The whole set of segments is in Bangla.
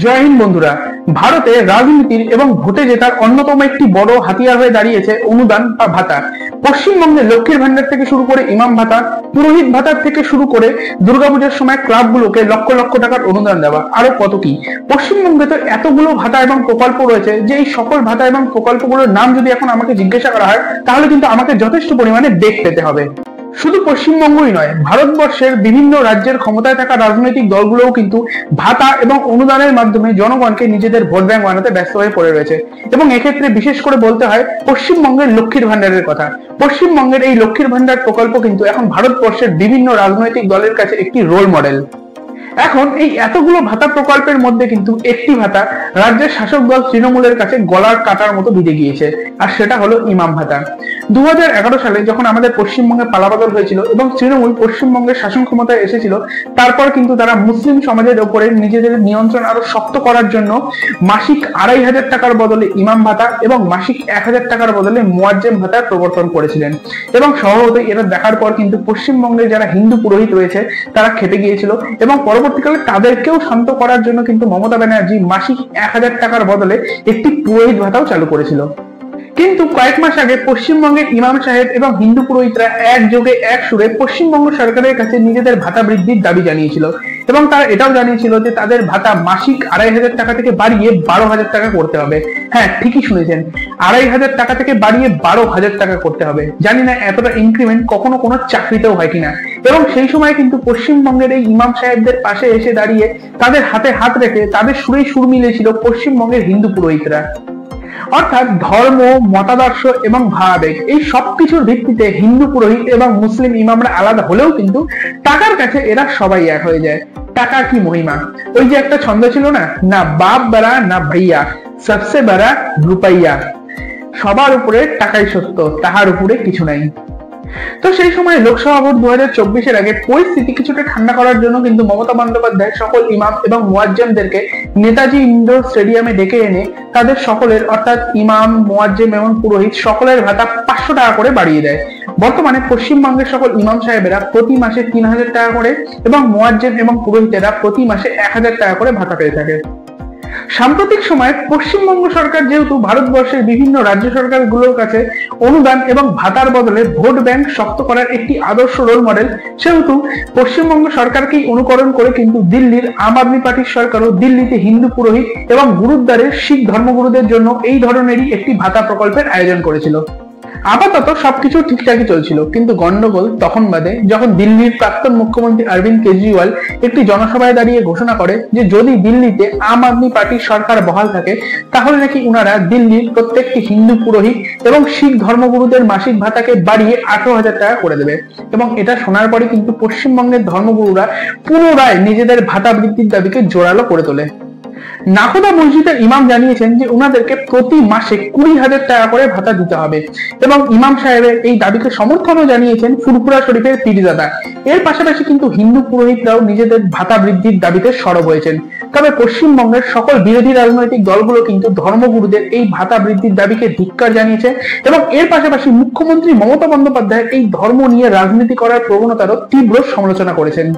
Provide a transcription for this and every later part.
জয় হিন্দ বন্ধুরা। ভারতে রাজনীতির এবং ভোটে জেতার অন্যতম একটি বড় হাতিয়ার হয়ে দাঁড়িয়েছে অনুদান বা ভাতা। পশ্চিমবঙ্গে লক্ষ্মীর ভান্ডার থেকে শুরু করে ইমাম ভাতা, পুরোহিত ভাতার থেকে শুরু করে দুর্গাপূজার সময় ক্লাবগুলোকে লক্ষ লক্ষ টাকার অনুদান দেওয়া, আরো কত কি। পশ্চিমবঙ্গে তো এতগুলো ভাতা এবং প্রকল্প রয়েছে যে এই সকল ভাতা এবং প্রকল্পগুলোর নাম যদি এখন আমাকে জিজ্ঞাসা করা হয় তাহলে কিন্তু আমাকে যথেষ্ট পরিমাণে বেগ পেতে হবে। শুধু পশ্চিমবঙ্গই নয়, ভারতবর্ষের বিভিন্ন রাজ্যের ক্ষমতায় থাকা রাজনৈতিক দলগুলোও কিন্তু ভাতা এবং অনুদানের মাধ্যমে জনগণকে নিজেদের ভোট ব্যাংক বানাতে ব্যস্ত হয়ে পড়ে রয়েছে। এবং এক্ষেত্রে বিশেষ করে বলতে হয় পশ্চিমবঙ্গের লক্ষ্মীর ভান্ডারের কথা। পশ্চিমবঙ্গের এই লক্ষ্মীর ভান্ডার প্রকল্প কিন্তু এখন ভারতবর্ষের বিভিন্ন রাজনৈতিক দলের কাছে একটি রোল মডেল। এখন এই এতগুলো ভাতা প্রকল্পের মধ্যে কিন্তু একটি ভাতা রাজ্যের শাসক দল তৃণমূলের কাছে গলার কাটার মতো বিঁধে গিয়েছে, আর সেটা হলো ইমাম ভাতা। 2011 সালে যখন আমাদের পশ্চিমবঙ্গে পালাবদল হয়েছিল এবং তৃণমূল পশ্চিমবঙ্গের শাসন ক্ষমতায় এসেছিল, তারপর কিন্তু তারা মুসলিম সমাজের উপরে নিজেদের নিয়ন্ত্রণ আরো শক্ত করার জন্য মাসিক 2500 টাকার বদলে ইমাম ভাতা এবং মাসিক 1000 টাকার বদলে মুয়াজ্জেম ভাতার প্রবর্তন করেছিলেন। এবং স্বভাবতই এটা দেখার পর কিন্তু পশ্চিমবঙ্গে যারা হিন্দু পুরোহিত রয়েছে তারা খেপে গিয়েছিল এবং পরবর্তীকালে তাদেরকেও শান্ত করার জন্য কিন্তু মমতা ব্যানার্জি মাসিক 1000 টাকার বদলে একটি পুরোহিত ভাতাও চালু করেছিল। কিন্তু কয়েক মাস আগে পশ্চিমবঙ্গের ইমাম সাহেব এবং হিন্দু পুরোহিতরা একযোগে এক সুরে পশ্চিমবঙ্গ সরকারের কাছে নিজেদের ভাতা বৃদ্ধির দাবি জানিয়েছিল এবং তারা এটাও জানিয়েছিল যে তাদের ভাতা মাসিক 2500 টাকা থেকে বাড়িয়ে 12,000 টাকা করতে হবে। হ্যাঁ, ঠিকই শুনেছেন, 2500 টাকা থেকে বাড়িয়ে 12,000 টাকা করতে হবে। জানি না এতটা ইনক্রিমেন্ট কখনো কোনো চাকরিতেও হয় কিনা। এবং সেই সময় কিন্তু পশ্চিমবঙ্গের এই ইমাম সাহেবদের পাশে এসে দাঁড়িয়ে তাদের হাতে হাত রেখে তাদের সুরেই সুর মিলিয়েছিল পশ্চিমবঙ্গের হিন্দু পুরোহিতরা। অর্থাৎ ধর্ম, মতাদর্শ এবং ভাবাবেগ এই সবকিছুর ভিত্তিতে হিন্দু পুরোহিত এবং মুসলিম ইমামরা আলাদা হলেও কিন্তু টাকার কাছে এরা সবাই এক হয়ে যায়। টাকা কি মহিমা, ওই যে একটা ছন্দ ছিল না, না বাপ বাড়া না ভাইয়া, সবসে বড়া রুপাইয়া। সবার উপরে টাকাই সত্য, তাহার উপরে কিছু নাই। তো সেই সময় লোকসভা ভোট 2024-এর আগে পরিস্থিতি কিছুটা ঠান্ডা করার জন্য কিন্তু মমতা বন্দ্যোপাধ্যায় সকল ইমাম এবং মুয়াজ্জেমদেরকে নেতাজি ইন্ডোর স্টেডিয়ামে ডেকে এনে তাদের সকলের অর্থাৎ ইমাম, মুয়াজ্জেম এবং পুরোহিত সকলের ভাতা 500 টাকা করে বাড়িয়ে দেয়। বর্তমানে পশ্চিমবঙ্গের সকল ইমাম সাহেবেরা প্রতি মাসে 3000 টাকা করে এবং মুয়াজ্জেম এবং পুরোহিতেরা প্রতি মাসে 1000 টাকা করে ভাতা পেয়ে থাকে। সাম্প্রতিক সময়ে পশ্চিমবঙ্গ সরকার যেহেতু ভারতবর্ষের বিভিন্ন রাজ্য সরকারগুলোর কাছে অনুদান এবং ভাতার বদলে ভোট ব্যাংক শক্ত করার একটি আদর্শ রোল মডেল, সেহেতু পশ্চিমবঙ্গ সরকারকেই অনুকরণ করে কিন্তু দিল্লির আম আদমি পার্টির সরকারও দিল্লিতে হিন্দু পুরোহিত এবং গুরুদ্বারের শিখ ধর্মগুরুদের জন্য এই ধরনেরই একটি ভাতা প্রকল্পের আয়োজন করেছিল। আপাতত সবকিছু ঠিকঠাকই চলছিল, কিন্তু গন্ডগোল তখন বাদে যখন দিল্লির প্রাক্তন মুখ্যমন্ত্রী অরবিন্দ কেজরিওয়াল একটি জনসভায় দাঁড়িয়ে ঘোষণা করে যে যদি দিল্লিতে আম আদমি পার্টির সরকার বহাল থাকে তাহলে নাকি উনারা দিল্লির প্রত্যেকটি হিন্দু পুরোহিত এবং শিখ ধর্মগুরুদের মাসিক ভাতাকে বাড়িয়ে 18,000 টাকা করে দেবে। এবং এটা শোনার পরে কিন্তু পশ্চিমবঙ্গের ধর্মগুরুরা পুনরায় নিজেদের ভাতা বৃদ্ধির দাবিকে জোরালো করে তোলে। নাকোদা মসজিদের ইমাম জানিয়েছেন যে উনাদেরকে প্রতি মাসে 20,000 টাকা করে ভাতা দিতে হবে এবং ইমাম সাহেবের এই দাবিকে সমর্থনও জানিয়েছেন ফুরফুরা শরীফের পীরজাদা। এর পাশাপাশি কিন্তু হিন্দু পুরোহিতরাও নিজেদের ভাতা বৃদ্ধির দাবিতে সরব হয়েছেন। তবে পশ্চিমবঙ্গের সকল বিরোধী রাজনৈতিক দলগুলো কিন্তু ধর্মগুরুদের এই ভাতা বৃদ্ধির দাবিকে ধিক্কার জানিয়েছে এবং এর পাশাপাশি মুখ্যমন্ত্রী মমতা বন্দ্যোপাধ্যায় এই ধর্ম নিয়ে রাজনীতি করার প্রবণতারও তীব্র সমালোচনা করেছেন।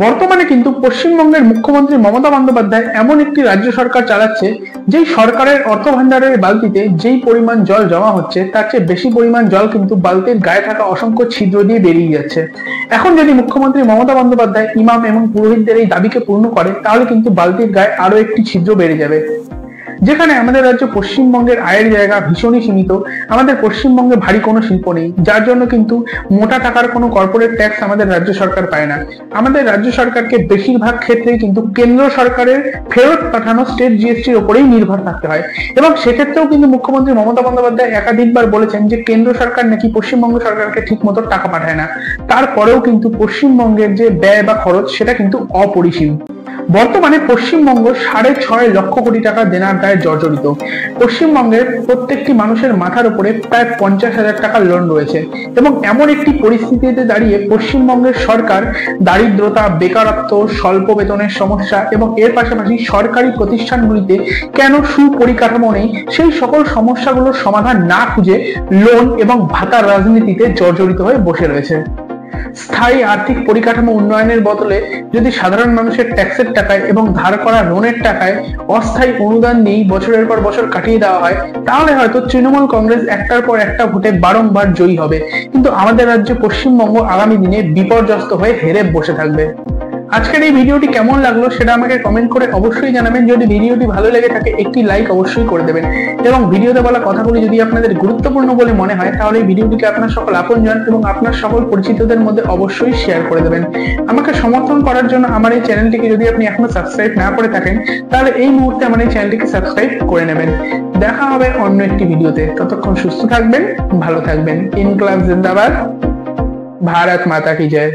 বর্তমানে কিন্তু পশ্চিমবঙ্গের মুখ্যমন্ত্রী মমতা বন্দ্যোপাধ্যায় এমন একটি রাজ্য সরকার চালাচ্ছে যেই সরকারের অর্থ ভান্ডারের বালতিতে যেই পরিমাণ জল জমা হচ্ছে তার চেয়ে বেশি পরিমাণ জল কিন্তু বালতির গায়ে থাকা অসংখ্য ছিদ্র দিয়ে বেরিয়ে যাচ্ছে। এখন যদি মুখ্যমন্ত্রী মমতা বন্দ্যোপাধ্যায় ইমাম এবং পুরোহিতদের এই দাবিকে পূর্ণ করে তাহলে কিন্তু বালতির গায়ে আরো একটি ছিদ্র বেড়ে যাবে। যেখানে আমাদের রাজ্য পশ্চিমবঙ্গের আয়ের জায়গা ভীষণই সীমিত, আমাদের পশ্চিমবঙ্গে ভারী কোনো শিল্প নেই, যার জন্য কিন্তু মোটা টাকার কোনো কর্পোরেট ট্যাক্স আমাদের রাজ্য সরকার পায় না। আমাদের রাজ্য সরকারকে বেশিরভাগ ক্ষেত্রেই কিন্তু কেন্দ্র সরকারের ফেরত পাঠানো স্টেট জিএসটির উপরেই নির্ভর থাকতে হয়। এবং সেক্ষেত্রেও কিন্তু মুখ্যমন্ত্রী মমতা বন্দ্যোপাধ্যায় একাধিকবার বলেছেন যে কেন্দ্র সরকার নাকি পশ্চিমবঙ্গ সরকারকে ঠিক মতো টাকা পাঠায় না। তারপরেও কিন্তু পশ্চিমবঙ্গের যে ব্যয় বা খরচ সেটা কিন্তু অপরিসীম। বর্তমানে পশ্চিমবঙ্গ 6.5 লক্ষ কোটি টাকা দেনার দায়ে জর্জরিত। পশ্চিমবঙ্গের প্রত্যেকটি মানুষের মাথার উপরে প্রায় 50,000 টাকার লোন রয়েছে এবং এমন একটি পরিস্থিতিতে দাঁড়িয়ে পশ্চিমবঙ্গের সরকার দারিদ্রতা, বেকারত্ব, স্বল্প বেতনের সমস্যা এবং এর পাশাপাশি সরকারি প্রতিষ্ঠানগুলিতে কেন সুপরিকাঠামো নেই সেই সকল সমস্যাগুলোর সমাধান না খুঁজে লোন এবং ভাতার রাজনীতিতে জর্জরিত হয়ে বসে রয়েছে। স্থায়ী আর্থিক পরিকাঠামো উন্নয়নের বদলে যদি সাধারণ মানুষের ট্যাক্সের টাকায় এবং ধার করা লোনের টাকায় অস্থায়ী অনুদান নিয়েই বছরের পর বছর কাটিয়ে দেওয়া হয়, তাহলে হয়তো তৃণমূল কংগ্রেস একটার পর একটা ভোটে বারংবার জয়ী হবে, কিন্তু আমাদের রাজ্য পশ্চিমবঙ্গ আগামী দিনে বিপর্যস্ত হয়ে হেরে বসে থাকবে। আজকের এই ভিডিওটি কেমন লাগলো সেটা আমাকে কমেন্ট করে অবশ্যই জানাবেন। যদি ভিডিওটি ভালো লেগে থাকে একটি লাইক অবশ্যই করে দেবেন, এবং ভিডিওতে বলা কথাগুলি যদি আপনাদের গুরুত্বপূর্ণ বলে মনে হয় তাহলে এই ভিডিওটিকে আপনার সকল আপনজন এবং আপনার সকল পরিচিতদের মধ্যে অবশ্যই শেয়ার করে দেবেন। আমাকে সমর্থন করার জন্য আমার এই চ্যানেলটিকে যদি আপনি এখনো সাবস্ক্রাইব না করে থাকেন তাহলে এই মুহূর্তে আমার এই চ্যানেলটিকে সাবস্ক্রাইব করে নেবেন। দেখা হবে অন্য একটি ভিডিওতে, ততক্ষণ সুস্থ থাকবেন, ভালো থাকবেন। ইনকলাব জিন্দাবাদ, ভারত মাতা কি জয়।